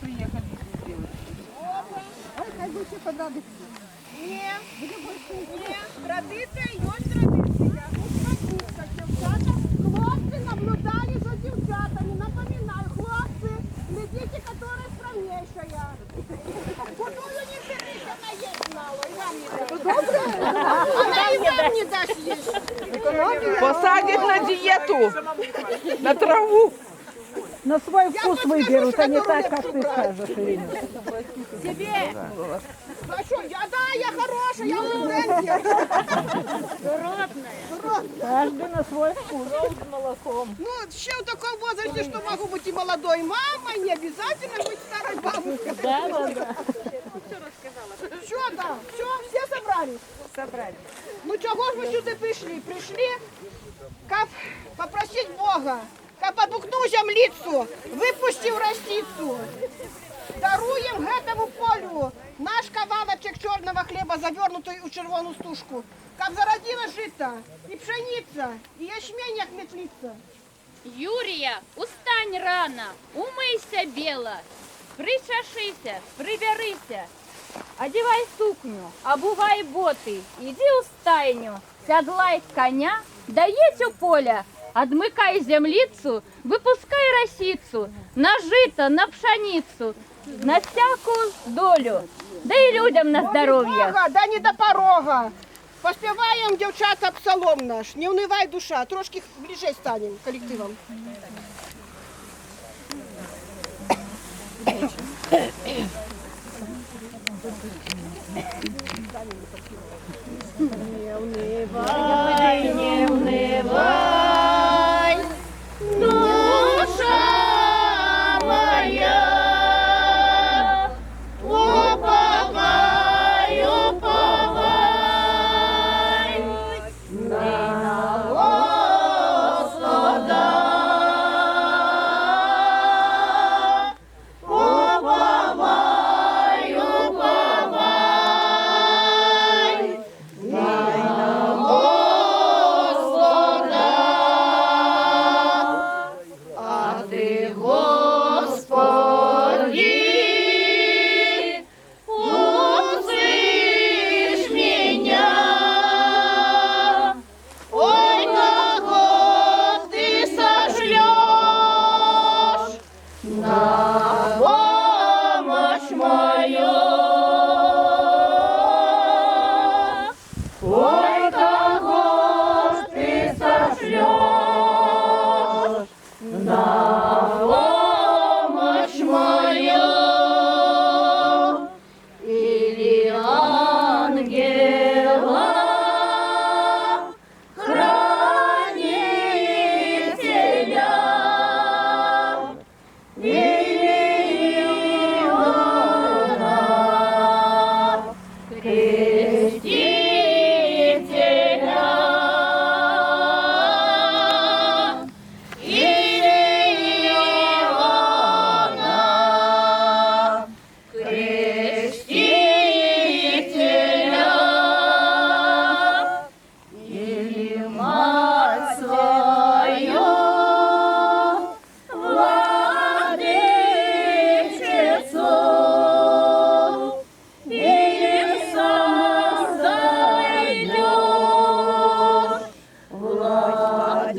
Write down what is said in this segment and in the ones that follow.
приехали сделать. Ой, хай бы все понадобится. Ні, традиція є традиція. Успокійся, дівчата. Хлопці наблюдали за дівчатами. Напоминаю, хлопці, глядите, которая справнейшая. Худую не берите, она есть мало, и вам не даст. Она и вам не даст есть. Посадят на диету, на траву. На свой вкус выберут, а не так, как ты скажешь, Ирина. Тебе. А что, я хорошая, я студентка. Каждый на свой вкус. С молоком. Ну, еще в таком возрасте, что могу быть и молодой мамой, не обязательно быть старой бабушкой. Да. Что там? Все собрались? Собрали. Ну чого ж ми сюди прийшли? Прийшли, как попросить Бога, как подбухнув землицю, випустив росицю. Даруємо гэтому полю наш кавалочек чорного хліба, завернутий у червону стужку. Как зародила жито, и пшениця, и ячмень, як метлиця. Юрія, устань рано, умийся бело, причешися, приберися, одевай сукню, обувай боты, иди у стайню, седлай коня, да едь у поля, отмыкай землицу, выпускай росицу, на жито, на пшеницу, на всякую долю, да и людям на здоровье. Бога, да не до порога. Поспіваємо, дівчата, псалом наш. Не унивай душа, трошки ближче станемо колективом. Не унивай, не унивай, душа моя, уповай, уповай на Господа. Уповай, уповай на Господа. А ти, Господи, услышь меня. Ой, кого ты сошлешь на помощь мою. Ой, кого ты сошлешь на помощь мою. Или ангела хранителя, или Иоанна Крестителя, или Иоанна Крестителя, или мать свою, владычицу, или созойдешь, владыка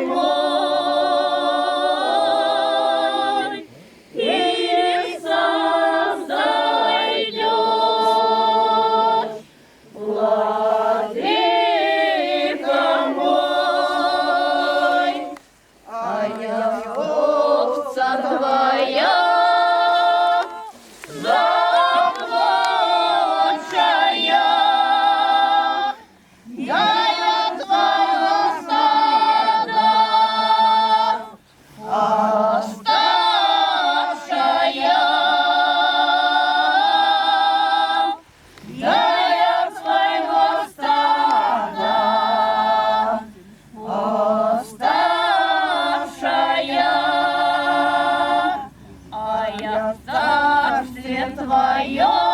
мой, или созойдешь, владыка мой, а я овца твоя, заблудшая, я твоего стада, оставшая, я своего стада, оставшая, а я в царстве твоем.